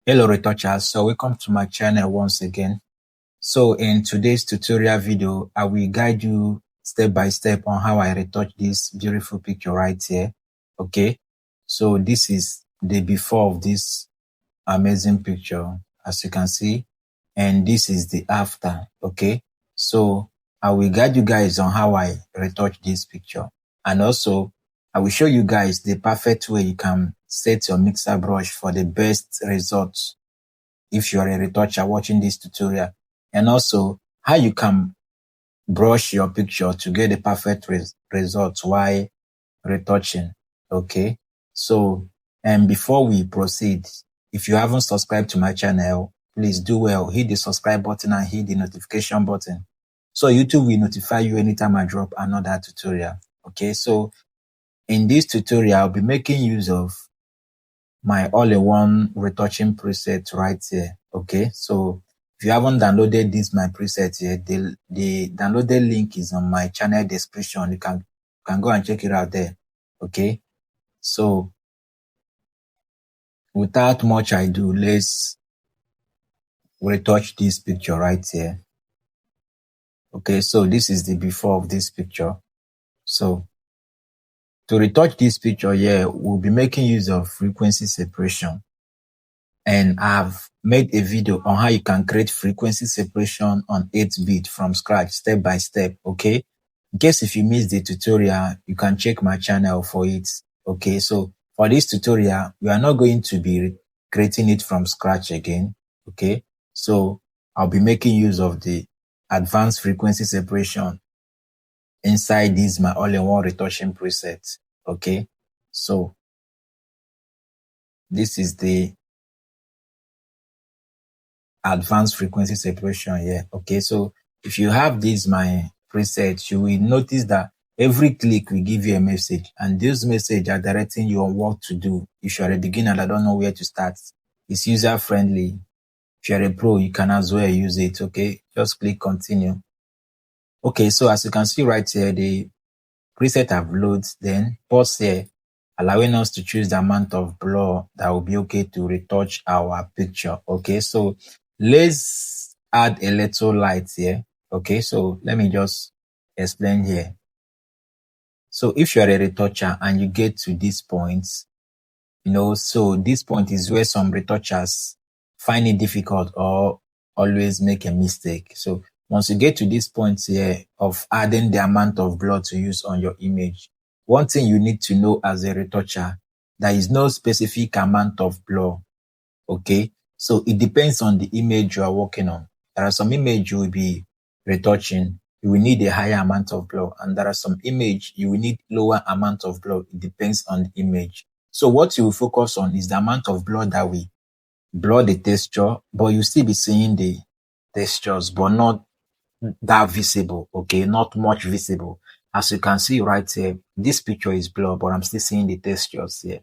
Hello retouchers, so welcome to my channel once again. So in today's tutorial video, I will guide you step by step on how I retouch this beautiful picture right here. Okay, so this is the before of this amazing picture, as you can see, and this is the after. Okay, so I will guide you guys on how I retouch this picture, and also I will show you guys the perfect way you can set your mixer brush for the best results if you are a retoucher watching this tutorial, and also how you can brush your picture to get the perfect results while retouching. Okay, so and before we proceed, if you haven't subscribed to my channel, please do well, hit the subscribe button and hit the notification button so YouTube will notify you anytime I drop another tutorial. Okay, so in this tutorial I'll be making use of my all-in-one retouching preset right here. Okay, so if you haven't downloaded this my preset yet, the downloaded link is on my channel description. You can go and check it out there. Okay, so without much ado, let's retouch this picture right here. Okay, so this is the before of this picture. So to retouch this picture here, we'll be making use of frequency separation. And I've made a video on how you can create frequency separation on 8-bit from scratch, step by step. Okay, in case if you missed the tutorial, you can check my channel for it. Okay, so for this tutorial, we are not going to be creating it from scratch again. Okay, so I'll be making use of the advanced frequency separation inside this my all-in-one retouching preset. Okay, so this is the advanced frequency separation here. Okay, so if you have this my preset, you will notice that every click will give you a message, and those messages are directing you on what to do. If you are a beginner that don't know where to start, it's user friendly. If you are a pro, you can as well use it. Okay, just click continue. Okay, so as you can see right here, the preset have loaded. Then pause here, allowing us to choose the amount of blur that will be okay to retouch our picture. Okay, so let's add a little light here. Okay, so let me just explain here. So if you are a retoucher and you get to this point, so this point is where some retouchers find it difficult or always make a mistake. So once you get to this point here of adding the amount of blur to use on your image, one thing you need to know as a retoucher, there is no specific amount of blur. Okay, so it depends on the image you are working on. There are some images you will be retouching, you will need a higher amount of blur, and there are some image you will need lower amount of blur. It depends on the image. So what you will focus on is the amount of blur that we blur the texture, but you still be seeing the textures, but not that visible. Okay, not much visible. As you can see right here, this picture is blurred, but I'm still seeing the textures here.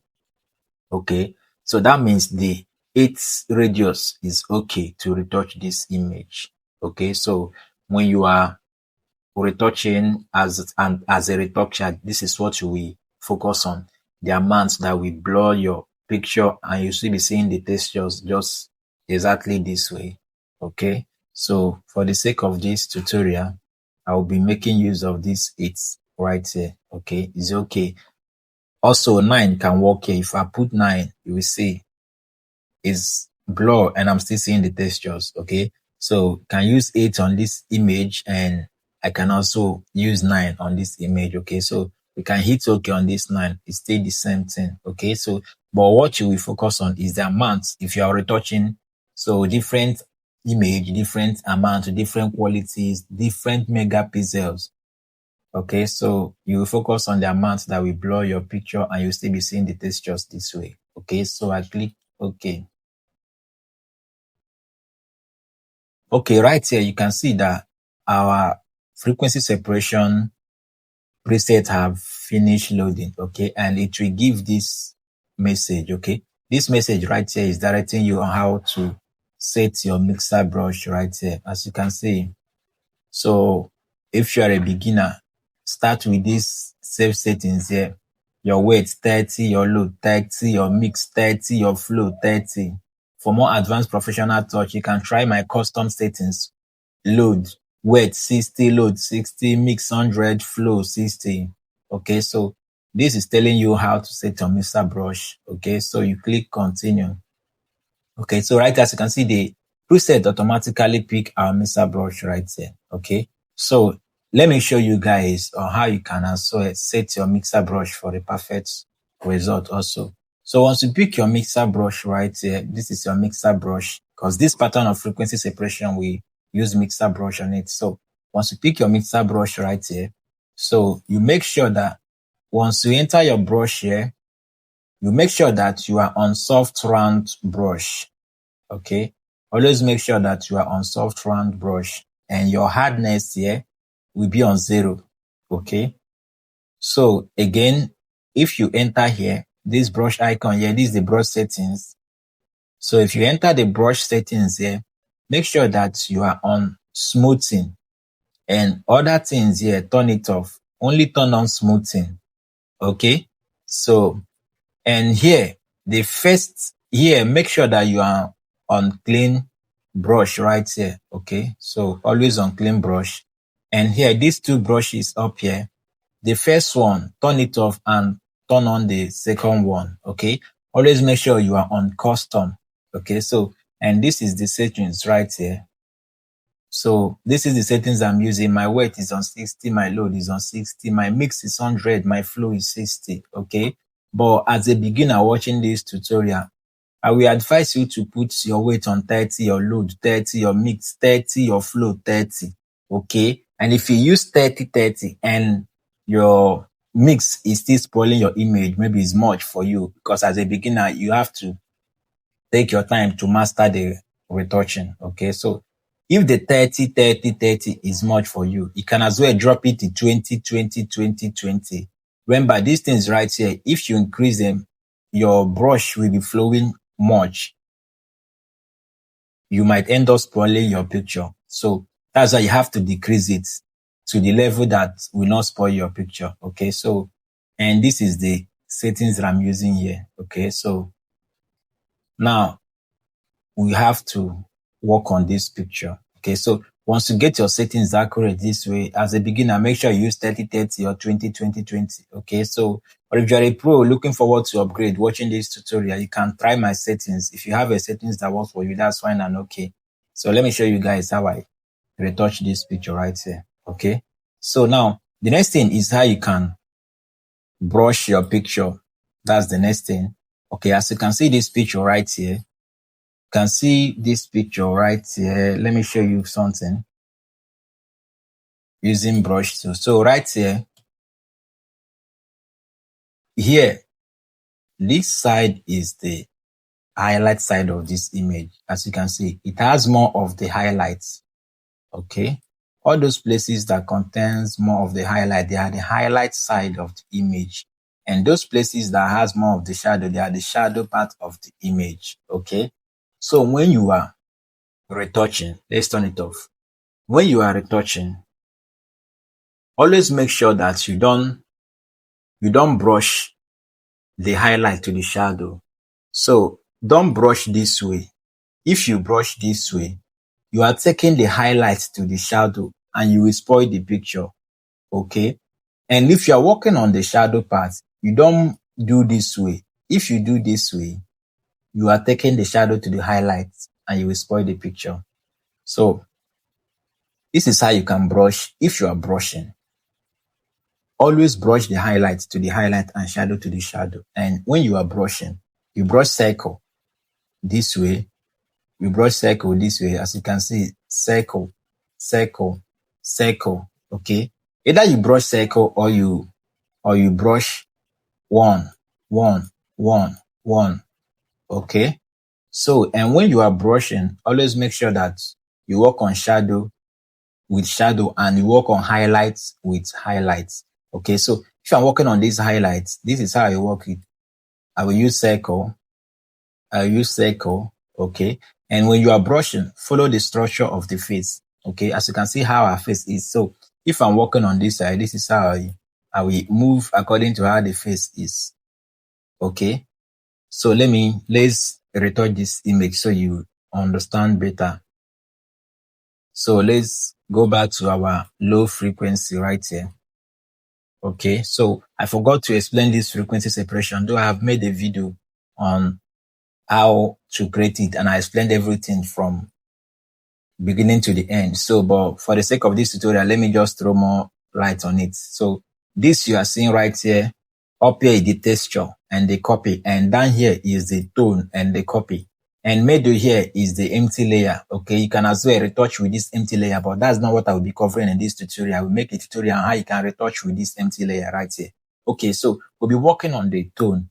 Okay, so that means the 8 radius is okay to retouch this image. Okay, so when you are retouching as a retoucher, this is what you will focus on, the amount that will blur your picture, and you should be seeing the textures just exactly this way. Okay, so for the sake of this tutorial, I will be making use of this 8 right here. Okay, it's okay. Also 9 can work here. If I put 9, you will see it's blur and I'm still seeing the textures. Okay, so can use 8 on this image, and I can also use 9 on this image. Okay, so we can hit OK on this 9. It's still the same thing. Okay, so but what you will focus on is the amount. If you are retouching, so different image, different amount, different qualities, different megapixels. Okay, so you will focus on the amount that will blur your picture, and you'll still be seeing the textures this way. Okay, so I click OK. Okay, right here you can see that our frequency separation preset have finished loading. Okay, and it will give this message. Okay, this message right here is directing you on how to set your mixer brush right here, as you can see. So if you are a beginner, start with this save settings here. Your weight 30, your load 30, your mix 30, your flow 30. for more advanced professional touch, you can try my custom settings. Load, wet 60, load 60, mix 100, flow 60. Okay, so this is telling you how to set your mixer brush. Okay, so you click continue. Okay, so right as you can see, the preset automatically pick our mixer brush right here. Okay, so let me show you guys on how you can also set your mixer brush for the perfect result also. So once you pick your mixer brush right here, this is your mixer brush, because this pattern of frequency separation, we use mixer brush on it. So once you pick your mixer brush right here, so you make sure that once you enter your brush here, you make sure that you are on soft round brush. Okay, always make sure that you are on soft round brush and your hardness here will be on 0. Okay, so again, if you enter here, this brush icon here, this is the brush settings. So if you enter the brush settings here, make sure that you are on smoothing, and other things here, turn it off. Only turn on smoothing. Okay, so and here, the first here, make sure that you are on clean brush right here. Okay, so always on clean brush. And here, these two brushes up here, the first one, turn it off and turn on the second one. Okay, always make sure you are on custom. Okay, so, and this is the settings right here. So this is the settings I'm using. My weight is on 60, my load is on 60, my mix is 100, my flow is 60. Okay, but as a beginner watching this tutorial, I will advise you to put your weight on 30, your load 30, your mix 30, your flow 30. Okay, and if you use 30 and your mix is still spoiling your image, maybe it's much for you, because as a beginner you have to take your time to master the retouching. Okay, so if the 30 is much for you, you can as well drop it to 20. Remember, these things right here, if you increase them, your brush will be flowing much. You might end up spoiling your picture. So that's why you have to decrease it to the level that will not spoil your picture. Okay, so, and this is the settings that I'm using here. Okay, so now we have to work on this picture. Okay, so once you get your settings accurate this way, as a beginner, make sure you use 30 or 20. Okay, so, or if you're a pro looking forward to upgrade, watching this tutorial, you can try my settings. If you have a settings that works for you, that's fine and okay. So let me show you guys how I retouch this picture right here. Okay, so now the next thing is how you can brush your picture. That's the next thing. Okay, as you can see this picture right here, can see this picture right here. Let me show you something using brush tool. So right here, this side is the highlight side of this image. As you can see, it has more of the highlights. Okay, all those places that contains more of the highlight, they are the highlight side of the image, and those places that has more of the shadow, they are the shadow part of the image. Okay, so when you are retouching, let's turn it off. When you are retouching, always make sure that you don't brush the highlight to the shadow. So don't brush this way. If you brush this way, you are taking the highlight to the shadow and you will spoil the picture. Okay, and if you are working on the shadow part, you don't do this way. If you do this way, you are taking the shadow to the highlight and you will spoil the picture. So this is how you can brush if you are brushing. Always brush the highlight to the highlight and shadow to the shadow. And when you are brushing, you brush circle this way, you brush circle this way. As you can see, circle. Okay, either you brush circle or you brush one. Okay, so, and when you are brushing, always make sure that you work on shadow with shadow and you work on highlights with highlights. Okay, so if I'm working on these highlights, this is how I work it. I will use circle. Okay, and when you are brushing, follow the structure of the face. Okay, as you can see how our face is. So if I'm working on this side, this is how I will move according to how the face is. Okay, so let's retouch this image so you understand better. So let's go back to our low frequency right here. Okay, so I forgot to explain this frequency separation, though I have made a video on how to create it and I explained everything from beginning to the end. So, but for the sake of this tutorial, let me just throw more light on it. So this you are seeing right here, up here is the texture and the copy, and down here is the tone and the copy. And middle here is the empty layer. Okay, you can as well retouch with this empty layer, but that's not what I will be covering in this tutorial. I will make a tutorial on how you can retouch with this empty layer right here. Okay, so we'll be working on the tone,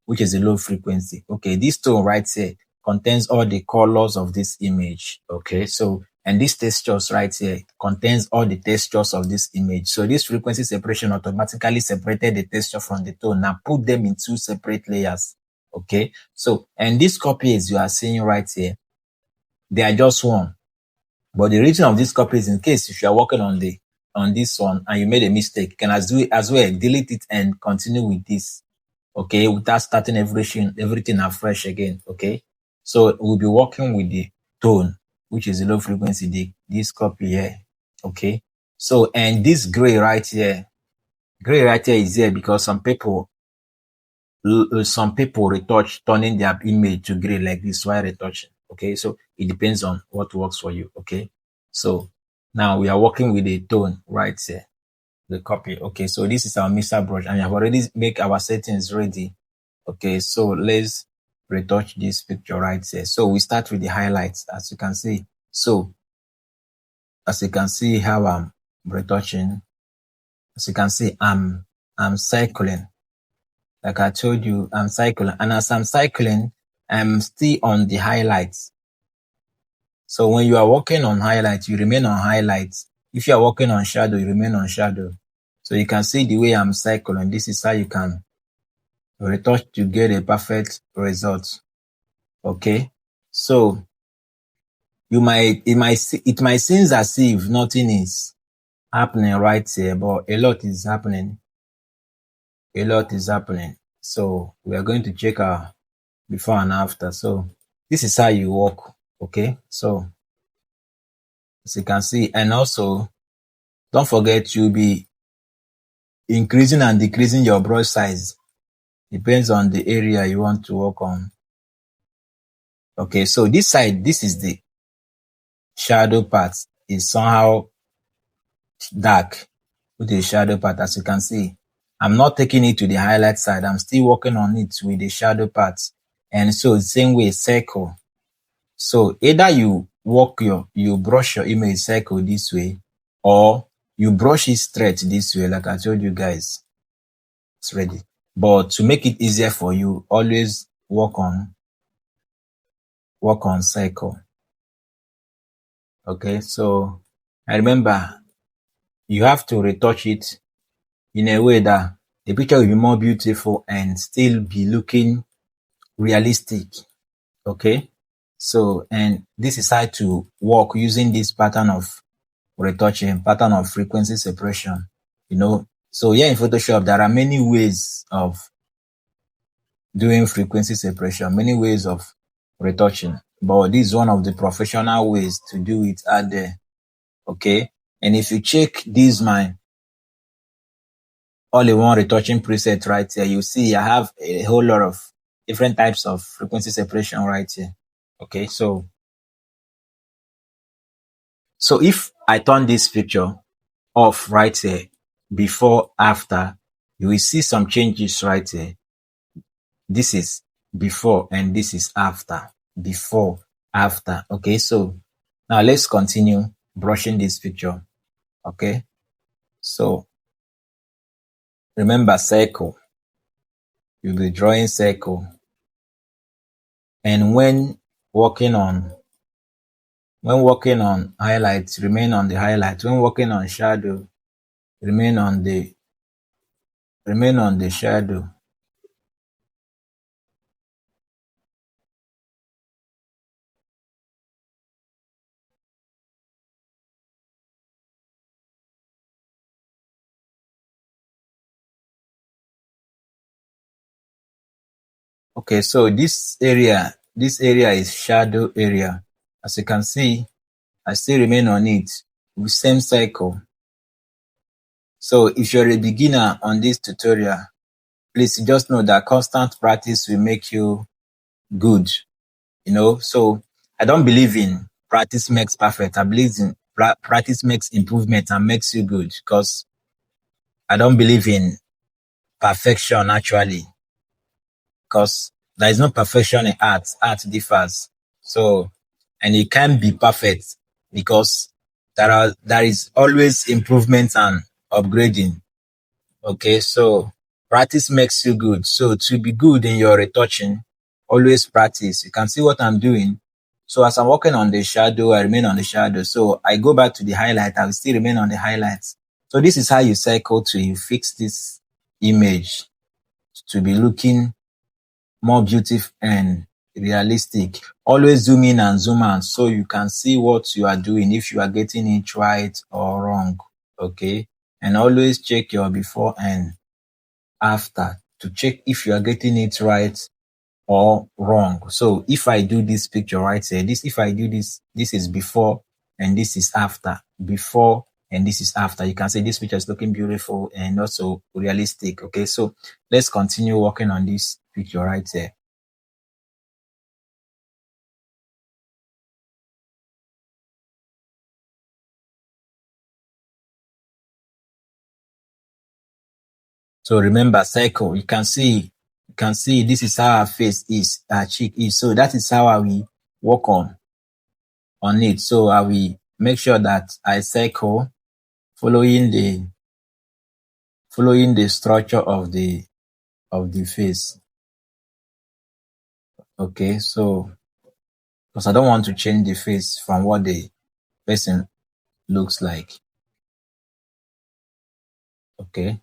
which is a low frequency. Okay, this tone right here contains all the colors of this image. Okay, so, and this textures right here contains all the textures of this image. So this frequency separation automatically separated the texture from the tone. Now put them in two separate layers. Okay, so, and these copies you are seeing right here, they are just one. But the reason of this copy is in case if you are working on this one and you made a mistake, you can as well delete it and continue with this. Okay, without starting everything afresh again. Okay, so we'll be working with the tone, which is a low frequency, this copy here. Okay, so, and this gray right here is here because some people retouch turning their image to gray like this while retouching. Okay, so it depends on what works for you. Okay, so now we are working with the tone right here, the copy. Okay, so this is our mixer brush and we have already make our settings ready. Okay, so let's retouch this picture right here. So we start with the highlights, as you can see. So as you can see how I'm retouching, as you can see, I'm cycling. Like I told you, I'm cycling. And as I'm cycling, I'm still on the highlights. So when you are working on highlights, you remain on highlights. If you are working on shadow, you remain on shadow. So you can see the way I'm cycling. This is how you can retouch to get a perfect result. Okay, so it might seem as if nothing is happening right here, but a lot is happening. A lot is happening. So we are going to check our before and after. So this is how you work. Okay, so as you can see, and also don't forget you'll be increasing and decreasing your brush size. Depends on the area you want to work on. Okay, so this side, this is the shadow part, is somehow dark with the shadow part. As you can see, I'm not taking it to the highlight side. I'm still working on it with the shadow part. And so the same way, circle. So either you brush your image circle this way, or you brush it straight this way, like I told you guys. It's ready. But to make it easier for you, always work on circle. Okay, so I remember you have to retouch it in a way that the picture will be more beautiful and still be looking realistic. Okay, so, and this is how to work using this pattern of retouching, pattern of frequency separation. So here in Photoshop there are many ways of doing frequency separation, many ways of retouching, but this is one of the professional ways to do it out there. Okay, and if you check this my all-in-one retouching preset right here, you see I have a whole lot of different types of frequency separation right here. Okay, so if I turn this picture off right here, before, after, you will see some changes right here. This is before and this is after. Before, after. Okay, so now let's continue brushing this picture. Okay, so remember circle. You'll be drawing circle. And when working on highlights, remain on the highlight. When working on shadow, remain on the shadow. Okay, so this area, this area is shadow area. As you can see, I still remain on it with same cycle. So if you're a beginner on this tutorial, please just know that constant practice will make you good. So I don't believe in practice makes perfect. I believe in practice makes improvement and makes you good, because I don't believe in perfection actually, because there is no perfection in art. Art differs. So, and it can't be perfect because there is always improvement and upgrading. Okay, so practice makes you good. So to be good in your retouching, always practice. You can see what I'm doing. So as I'm working on the shadow, I remain on the shadow. So I go back to the highlight, I will still remain on the highlights. So this is how you cycle to you fix this image to be looking more beautiful and realistic. Always zoom in and zoom out so you can see what you are doing, if you are getting it right or wrong. Okay, and always check your before and after to check if you are getting it right or wrong. So if I do this picture right here, if I do this is before and this is after. Before and this is after. You can say this picture is looking beautiful and also realistic. Okay, so let's continue working on this picture right here. So remember, cycle. You can see this is how our face is, our cheek is. So that is how I will work on it. So I will make sure that I cycle following the structure of the face. Okay, so because I don't want to change the face from what the person looks like. Okay.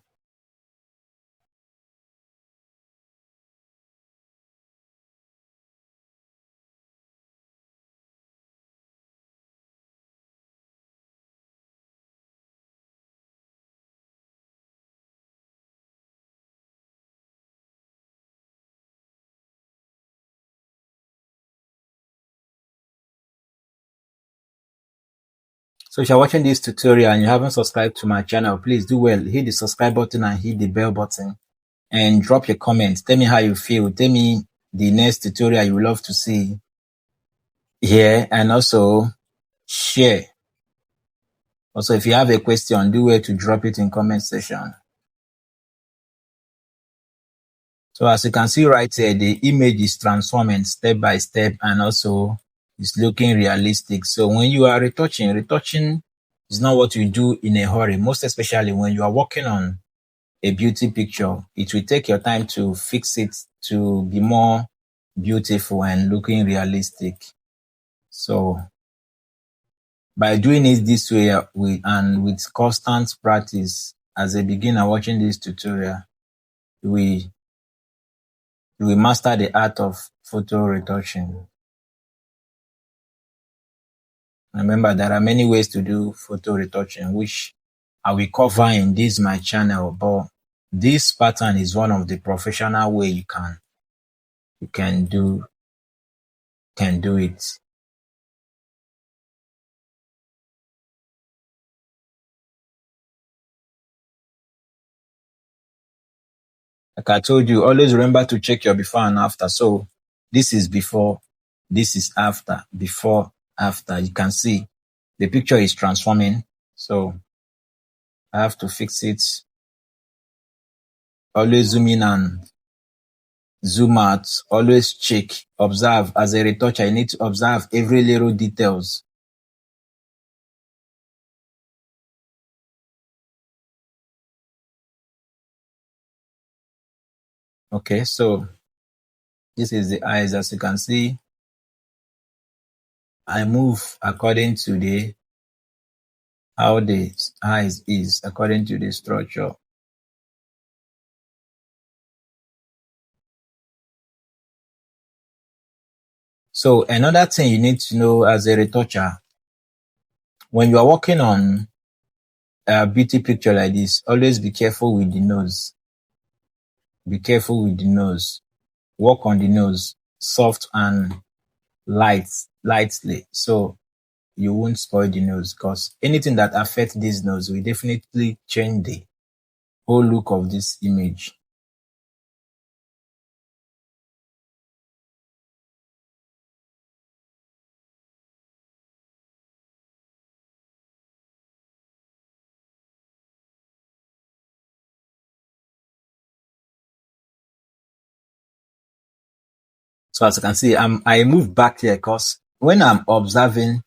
So if you're watching this tutorial and you haven't subscribed to my channel, please do well. Hit the subscribe button and hit the bell button and drop your comments. Tell me how you feel. Tell me the next tutorial you would love to see here, and also share. Also, if you have a question, do well to drop it in comment section. So as you can see right here, the image is transforming step by step and also it's looking realistic. So when you are retouching is not what you do in a hurry, most especially when you are working on a beauty picture. It will take your time to fix it to be more beautiful and looking realistic. So by doing it this way and with constant practice, as a beginner watching this tutorial, we master the art of photo retouching. Remember, there are many ways to do photo retouching, which I will cover in this my channel, but this pattern is one of the professional way you can do it. Like I told you, always remember to check your before and after. So this is before, this is after, before, after. You can see the picture is transforming. So I have to fix it. Always zoom in and zoom out. Always check, observe. As a retoucher, you need to observe every little details. Okay, so this is the eyes. As you can see, I move according to how the eyes is, according to the structure. So another thing you need to know as a retoucher, when you are working on a beauty picture like this, always be careful with the nose. Be careful with the nose. Work on the nose, soft and lightly, so you won't spoil the nose, because anything that affects this nose will definitely change the whole look of this image. So as you can see, I move back here because when I'm observing,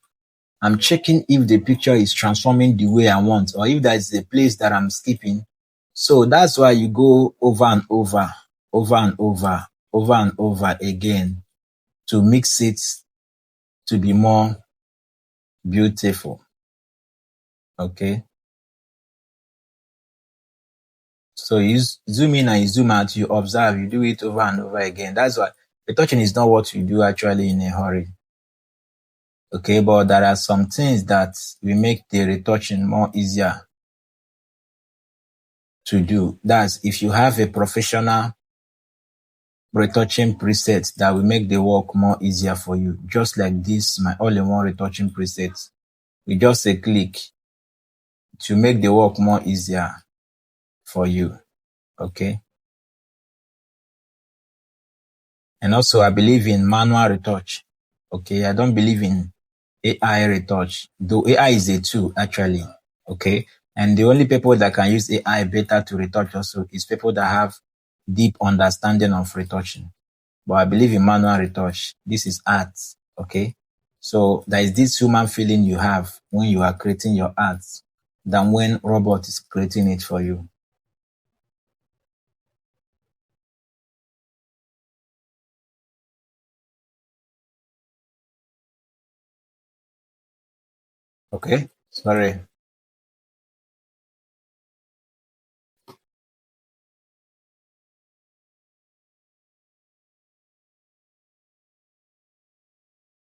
I'm checking if the picture is transforming the way I want, or if there is a place that I'm skipping. So that's why you go over and over, over and over, over and over again to mix it to be more beautiful. Okay. So you zoom in and you zoom out, you observe, you do it over and over again. That's why retouching is not what you do actually in a hurry. Okay, but there are some things that will make the retouching more easier to do. That's if you have a professional retouching preset that will make the work more easier for you. Just like this, my all-in-one retouching preset. With just a click to make the work more easier for you. Okay. And also I believe in manual retouch. Okay. I don't believe in AI retouch, though AI is a tool actually. Okay. And the only people that can use AI better to retouch also is people that have deep understanding of retouching. But I believe in manual retouch. This is art. Okay. So there is this human feeling you have when you are creating your art than when robot is creating it for you. Okay. Sorry.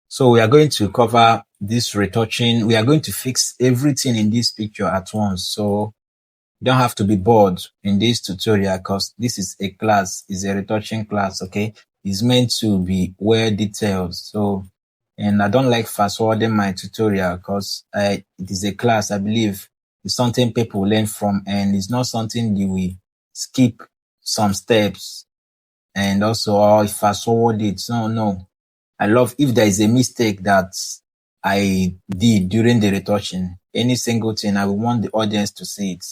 So we are going to cover this retouching. We are going to fix everything in this picture at once. So you don't have to be bored in this tutorial because this is a class, is a retouching class, okay? It's meant to be well detailed. So, and I don't like fast forwarding my tutorial because it is a class, I believe it's something people learn from, and it's not something you will skip some steps and also or fast forward it. No. I love if there is a mistake that I did during the retouching, any single thing, I will want the audience to see it.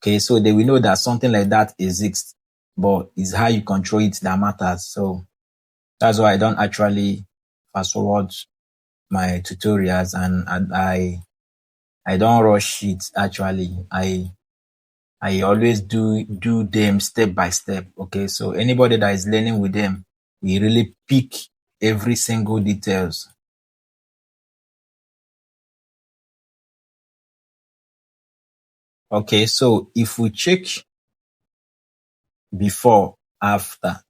Okay, so they will know that something like that exists, but it's how you control it that matters. So that's why I don't actually fast forward my tutorials, and I don't rush it actually. I always do them step by step. Okay, so anybody that is learning with them, we really pick every single details. Okay, so if we check before, after,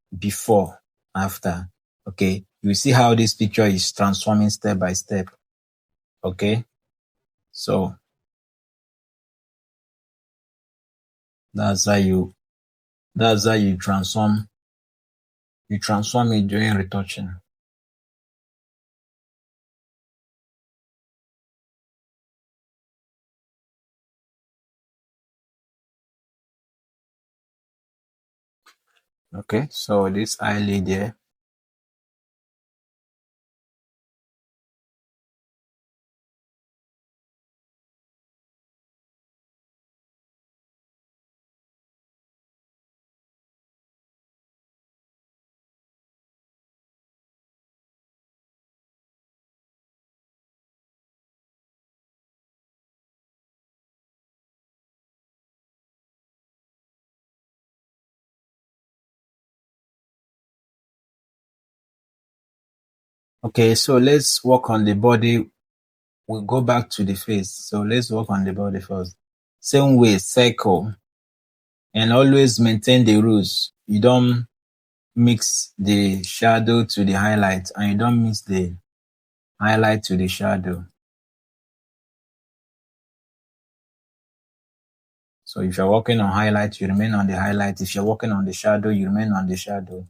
okay, you see how this picture is transforming step by step. Okay, so that's how you transform it during retouching. Okay, so this eyelid here. Okay, so let's work on the body. We'll go back to the face. So let's work on the body first. Same way, circle, and always maintain the rules. You don't mix the shadow to the highlight, and you don't mix the highlight to the shadow. So if you're working on highlight, you remain on the highlight. If you're working on the shadow, you remain on the shadow.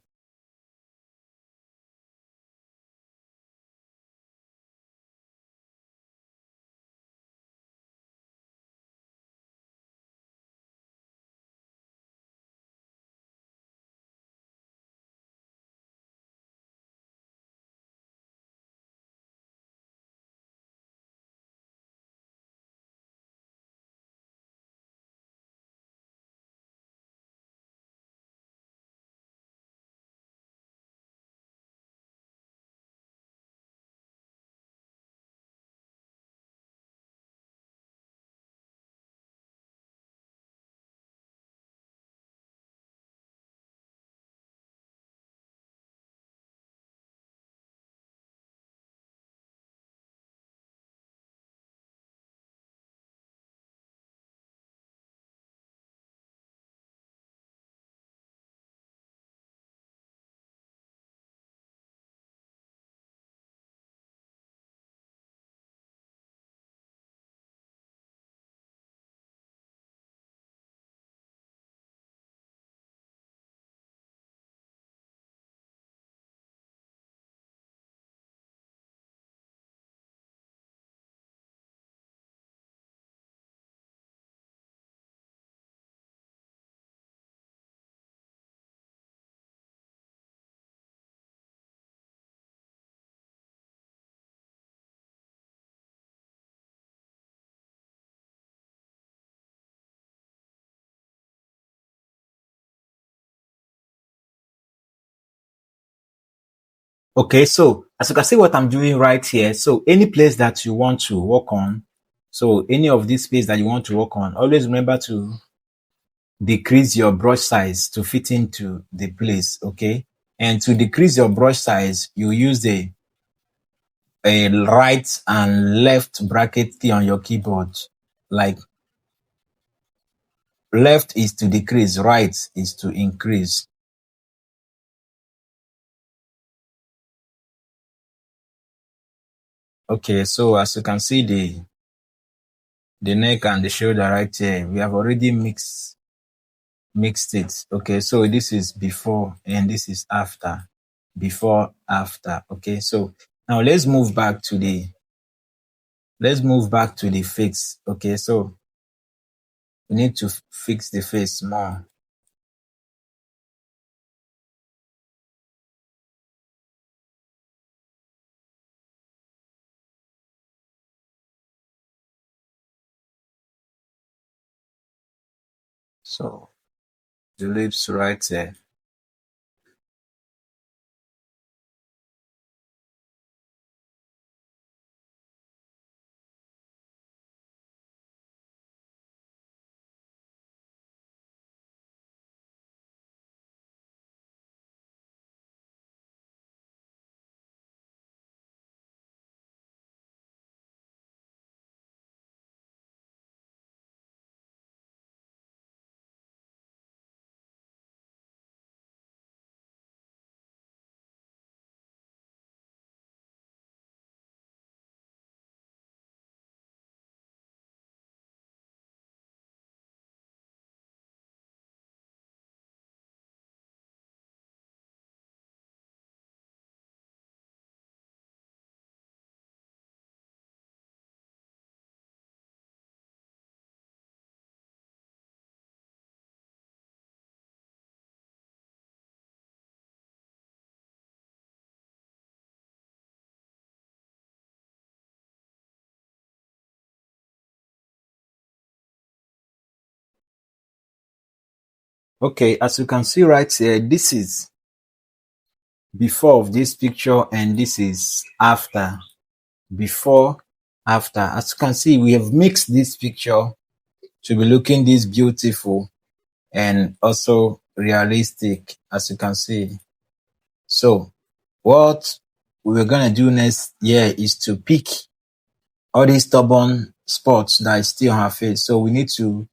Okay, so as you can see what I'm doing right here, so any place that you want to work on, so any of these space that you want to work on, always remember to decrease your brush size to fit into the place, okay? And to decrease your brush size, you use a right and left bracket key on your keyboard. Like left is to decrease, right is to increase. Okay, so as you can see the neck and the shoulder right here, we have already mixed it. Okay, so this is before and this is after. Before, after. Okay, so now let's move back to the face. Okay, so we need to fix the face more. So the lips right there. Okay, as you can see right here, this is before of this picture and this is after. Before, after. As you can see, we have mixed this picture to be looking this beautiful and also realistic, as you can see. So what we're gonna do next here is to pick all these stubborn spots that is still on her face. So we need to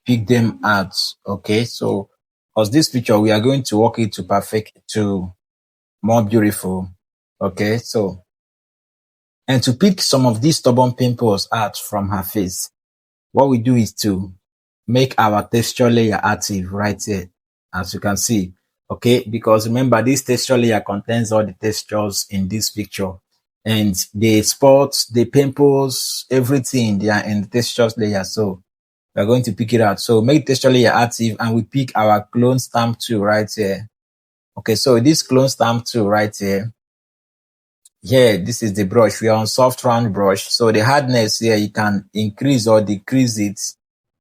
pick them out. Okay, so because this picture we are going to work it to perfect to more beautiful. Okay, so and to pick some of these stubborn pimples out from her face, what we do is to make our texture layer active right here, as you can see. Okay, because remember this texture layer contains all the textures in this picture, and the spots, the pimples, everything they are in the textures layer. So we're going to pick it out. So make texture layer active and we pick our clone stamp tool right here. Okay, so this clone stamp tool right here, this is the brush. We are on soft round brush. So the hardness here, you can increase or decrease it,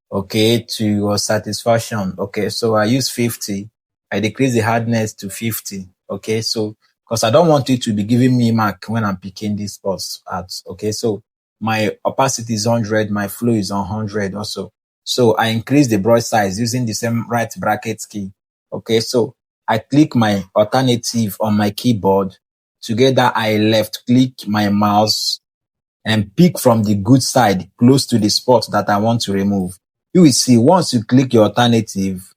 okay, to your satisfaction. Okay, so I use 50. I decrease the hardness to 50. Okay, so because I don't want it to be giving me mark when I'm picking these spots out. Okay, so my opacity is 100, my flow is 100 also. So I increase the brush size using the same right bracket key. Okay, so I click my alternative on my keyboard. Together, I left click my mouse and pick from the good side close to the spot that I want to remove. You will see once you click your alternative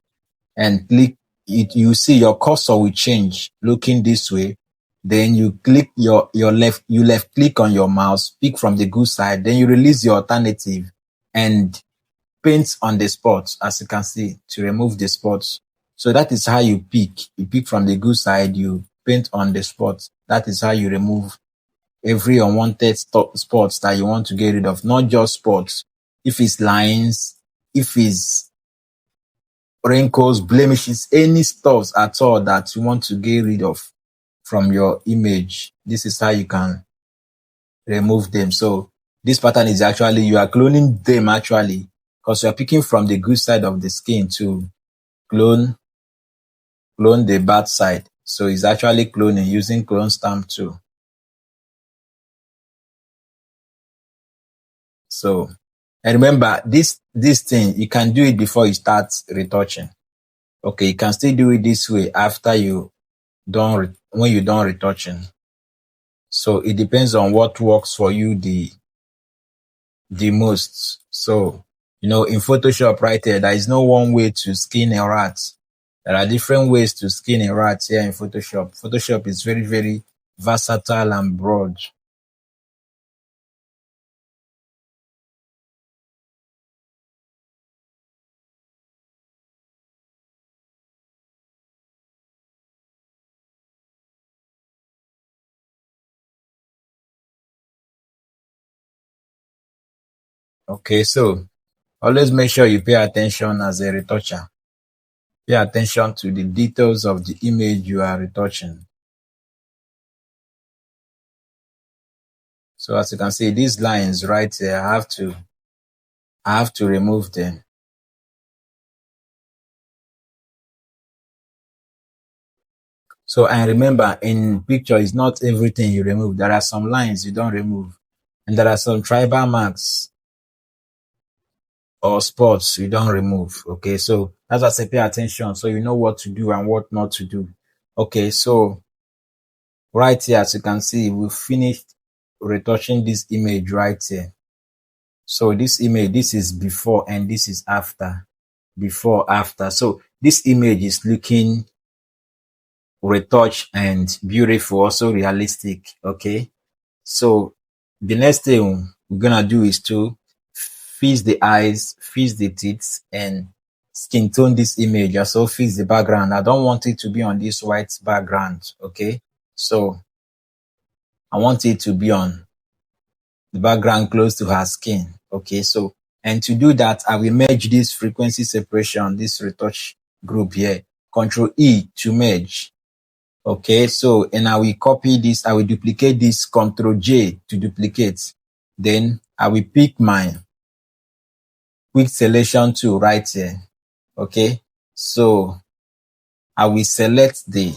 and click it, you see your cursor will change looking this way. Then you click you left click on your mouse, pick from the good side, then you release your alternative and paint on the spot, as you can see, to remove the spots. So that is how you pick. You pick from the good side, you paint on the spot. That is how you remove every unwanted spots that you want to get rid of, not just spots. If it's lines, if it's wrinkles, blemishes, any stuffs at all that you want to get rid of from your image, this is how you can remove them. So this pattern is actually, you are cloning them actually, because you are picking from the good side of the skin to clone the bad side. So it's actually cloning using clone stamp tool. So, and remember this thing, you can do it before you start retouching. Okay, you can still do it this way after you when you done retouching. So it depends on what works for you the most. So, in Photoshop right here, there is no one way to skin a rat. There are different ways to skin a rat here in Photoshop. Photoshop is very, very versatile and broad. Okay, so always make sure you pay attention as a retoucher. Pay attention to the details of the image you are retouching. So as you can see, these lines right here, I have to remove them. So, and remember, in picture, it's not everything you remove. There are some lines you don't remove. And there are some tribal marks or spots you don't remove. Okay, so that's why I say pay attention so you know what to do and what not to do. Okay, so right here, as you can see, we finished retouching this image right here. So this image, this is before and this is after. Before, after. So this image is looking retouched and beautiful, also realistic. Okay. So the next thing we're gonna do is to fix the eyes, fix the teeth, and skin tone this image. Also fix the background. I don't want it to be on this white background. Okay. So I want it to be on the background close to her skin. Okay. So, and to do that, I will merge this frequency separation, this retouch group here. Control E to merge. Okay, so, and I will copy this, I will duplicate this, Control J to duplicate. Then I will pick my quick selection tool right here. Okay, so I will select the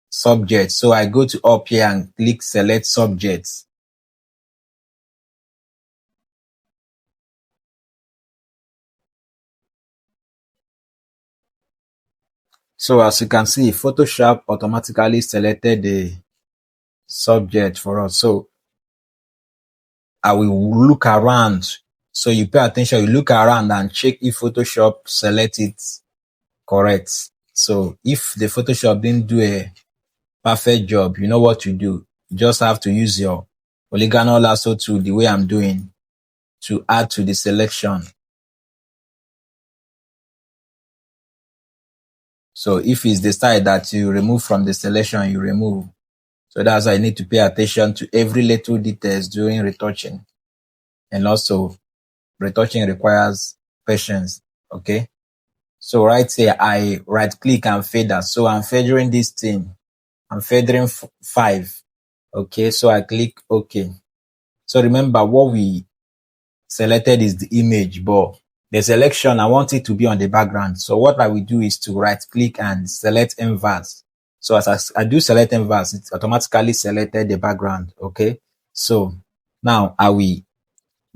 subject. So I go to up here and click select subjects. So as you can see, Photoshop automatically selected the subject for us. So I will look around. So you pay attention, you look around and check if Photoshop select it correct. So if the Photoshop didn't do a perfect job, you know what to do. You just have to use your polygonal lasso tool the way I'm doing to add to the selection. So if it's the side that you remove from the selection, you remove. So that's why I need to pay attention to every little details during retouching. And also, retouching requires patience. Okay. So right here, I right click and fader. So I'm fading this thing. I'm fading 5. Okay. So I click OK. So remember what we selected is the image, but the selection, I want it to be on the background. So what I will do is to right click and select inverse. So as I do select inverse, it automatically selected the background. Okay. So now I will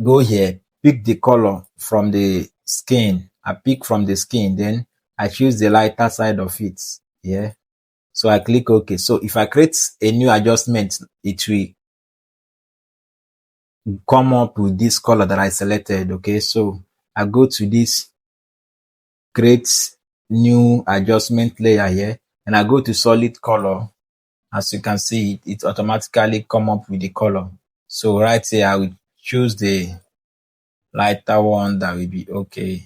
go here, pick the color from the skin. I pick from the skin, then I choose the lighter side of it. Yeah. So I click OK. So if I create a new adjustment, it will come up with this color that I selected. Okay. So I go to this create new adjustment layer here and I go to solid color. As you can see, it automatically come up with the color. So right here, I will choose the lighter one. That will be okay.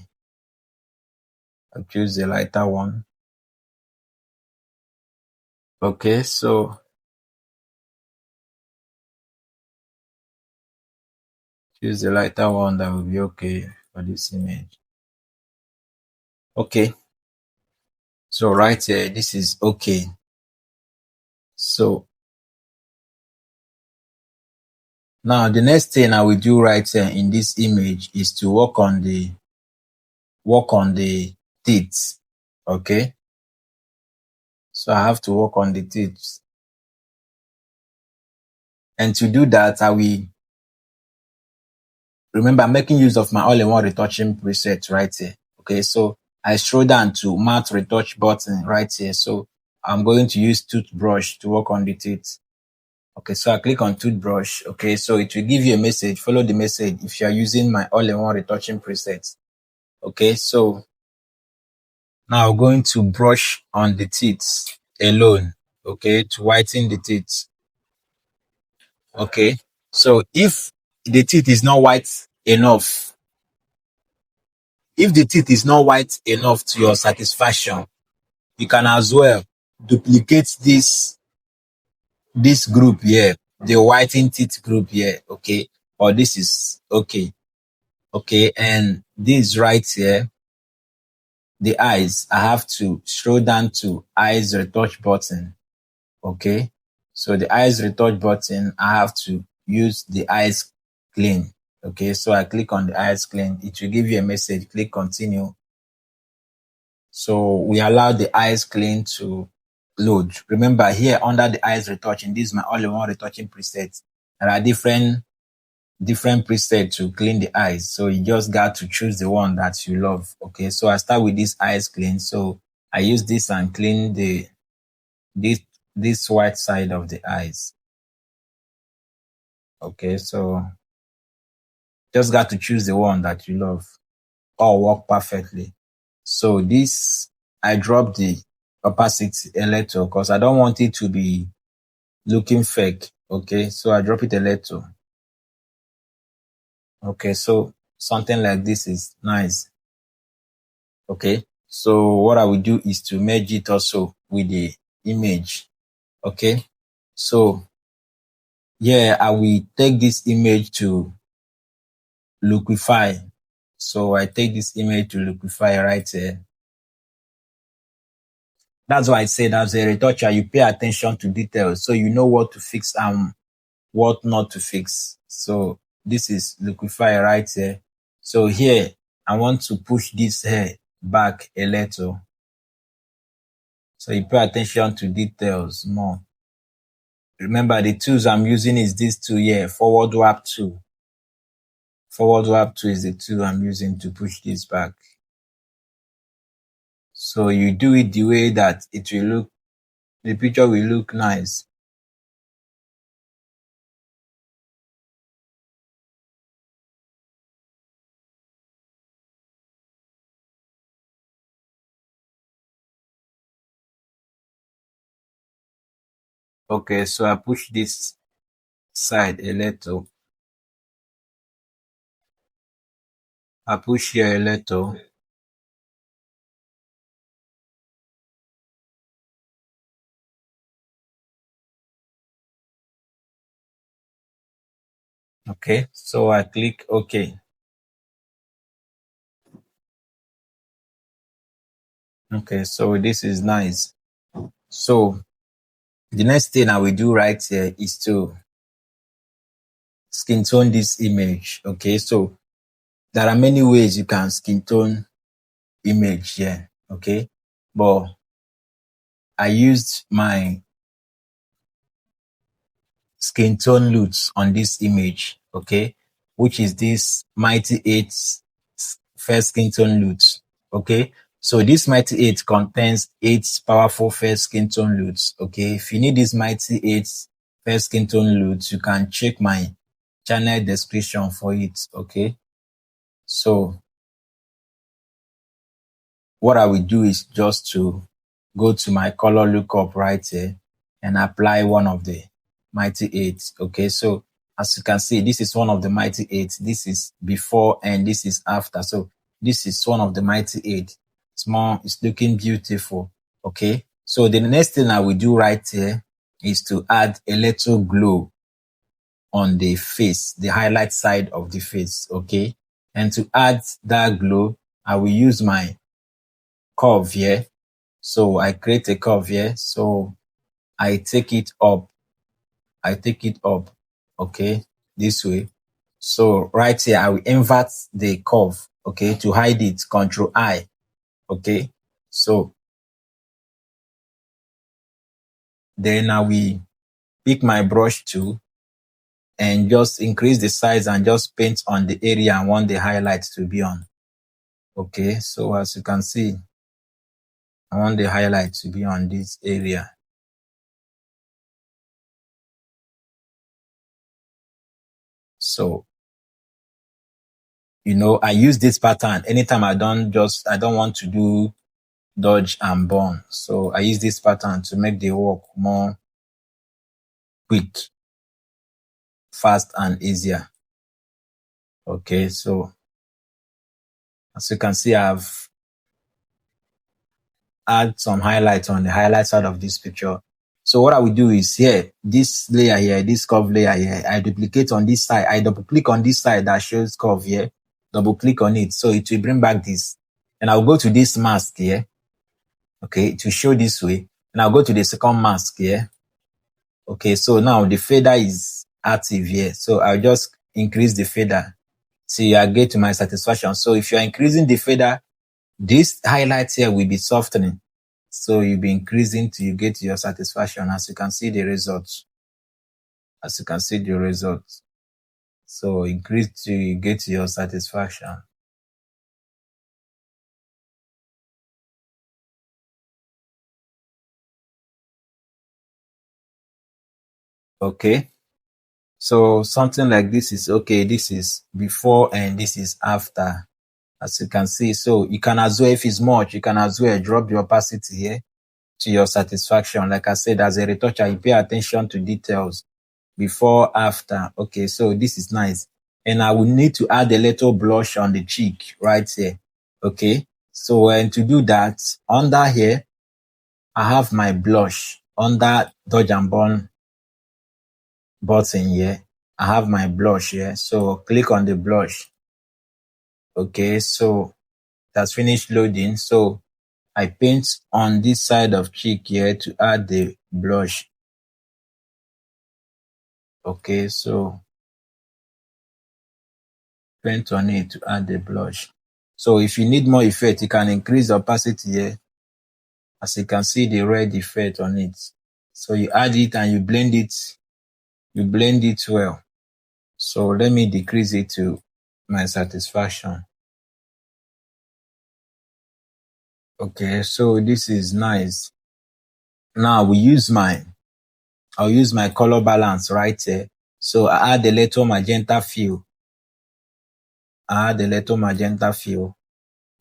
I'll choose the lighter one. Okay, so choose the lighter one. That will be okay for this image. Okay. So right here, this is okay. So now the next thing I will do right here in this image is to work on the teeth. Okay. So I have to work on the teeth. And to do that, I will remember I'm making use of my all-in-one retouching preset right here. Okay, so I scroll down to matte retouch button right here. So I'm going to use toothbrush to work on the teeth. Okay, so I click on toothbrush. Okay, so it will give you a message. Follow the message if you are using my all-in-one retouching preset. Okay, so now I'm going to brush on the teeth alone. Okay, to whiten the teeth. Okay, so if the teeth is not white enough, if the teeth is not white enough to your satisfaction, you can as well duplicate this group here, the whiten teeth group here. Okay, or this is okay. Okay, and this right here, the eyes, I have to scroll down to eyes retouch button. Okay, so the eyes retouch button, I have to use the eyes clean. Okay, so I click on the eyes clean. It will give you a message, click continue. So we allow the eyes clean to load. Remember here under the eyes retouching, this is my all-in-one retouching preset. There are different presets to clean the eyes. So you just got to choose the one that you love. Okay, so I start with this eyes clean. So I use this and clean this white side of the eyes. Okay, so just got to choose the one that you love. All work perfectly. So this, I drop the opacity a little because I don't want it to be looking fake. Okay, so I drop it a little. Okay, so something like this is nice. Okay, so what I will do is to merge it also with the image. Okay, so yeah, I will take this image to Liquify. So I take this image to Liquify right here. That's why I said as a retoucher, you pay attention to details so you know what to fix and what not to fix. So this is Liquify right here. So here, I want to push this hair back a little. So you pay attention to details more. Remember the tools I'm using is this tool here, forward warp tool. Forward warp tool is the tool I'm using to push this back. So you do it the way that it will look, the picture will look nice. Okay, so I push this side a little. I push here a little. Okay, so I click OK. Okay, so this is nice. So the next thing I will do right here is to skin tone this image. Okay, so there are many ways you can skin tone image here. Okay, but I used my skin tone LUTs on this image. Okay, which is this Mighty 8 first skin tone LUTs. Okay, so this Mighty 8 contains 8 powerful first skin tone LUTs. Okay, if you need this Mighty 8 first skin tone LUTs, you can check my channel description for it. Okay, so what I will do is just to go to my color lookup right here and apply one of the Mighty 8. Okay, so as you can see, this is one of the Mighty 8. This is before and this is after. So this is one of the Mighty 8. It's looking beautiful. Okay, so the next thing I will do right here is to add a little glow on the face, the highlight side of the face. Okay, and to add that glow, I will use my curve here. So I create a curve here. So I take it up. Okay, this way. So right here, I will invert the curve. Okay, to hide it, Control I. Okay, so Then I will pick my brush tool and just increase the size and just paint on the area I want the highlights to be on. Okay, so as you can see, I want the highlight to be on this area. So, I use this pattern anytime I don't want to do dodge and burn. So I use this pattern to make the work more quick, fast, and easier. Okay, so as you can see, I've add some highlights on the highlight side of this picture. So what I will do is here, this layer here, this curve layer here, I duplicate on this side. I double click on this side that shows curve here, double click on it. So it will bring back this. And I'll go to this mask here. Okay, to show this way. And I'll go to the second mask here. Okay, so now the fader is active here. So I'll just increase the fader. See, I get to my satisfaction. So if you're increasing the fader, this highlight here will be softening. So you'll be increasing till you get to your satisfaction. As you can see the results. So increase till you get to your satisfaction. Okay. So something like this is okay. This is before and this is after. As you can see. So you can as well, if it's much, you can as well drop the opacity here to your satisfaction. Like I said, as a retoucher, you pay attention to details. Before, after. Okay, so this is nice. And I will need to add a little blush on the cheek right here. Okay, so and to do that, under here, I have my blush. Under dodge and burn button here, I have my blush here. So click on the blush. Okay, so that's finished loading. So I paint on this side of cheek here to add the blush. Okay, so paint on it to add the blush. So if you need more effect, you can increase the opacity here. As you can see the red effect on it. So you add it and you blend it. You blend it well. So let me decrease it to my satisfaction. Okay, so this is nice. Now I'll use my color balance right here. So I add a little magenta feel.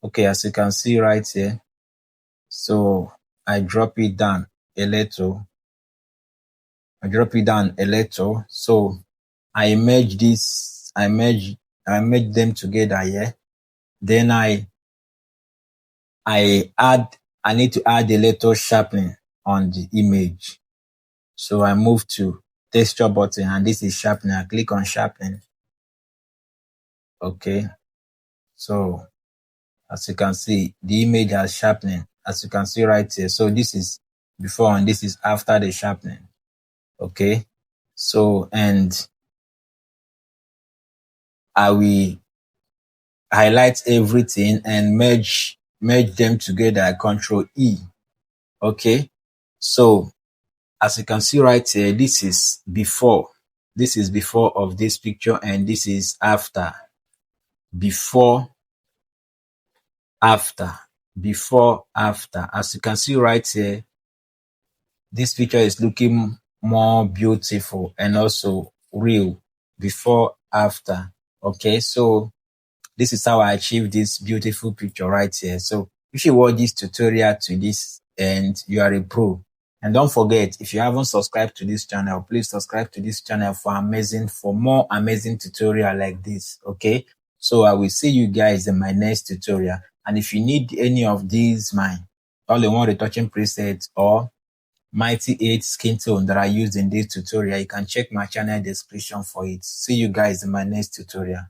Okay, as you can see right here. So I drop it down a little. So I merge this. I merge them together here. Then I need to add a little sharpening on the image. So I move to texture button and this is sharpening. I click on sharpening. Okay. So as you can see, the image has sharpening. As you can see right here. So this is before and this is after the sharpening. Okay. So, and I will highlight everything and merge them together. Control E. Okay. So as you can see right here, this is before. This is before of this picture and this is after. Before, after. As you can see right here, this picture is looking more beautiful and also real. Before, after. Okay, so this is how I achieve this beautiful picture right here. So if you watch this tutorial to this end, you are a pro. And don't forget, if you haven't subscribed to this channel, please subscribe to this channel for more amazing tutorial like this. Okay, so I will see you guys in my next tutorial. And if you need any of these, my all-in-one retouching presets or Mighty 8 Skintone that I used in this tutorial, you can check my channel description for it. See you guys in my next tutorial.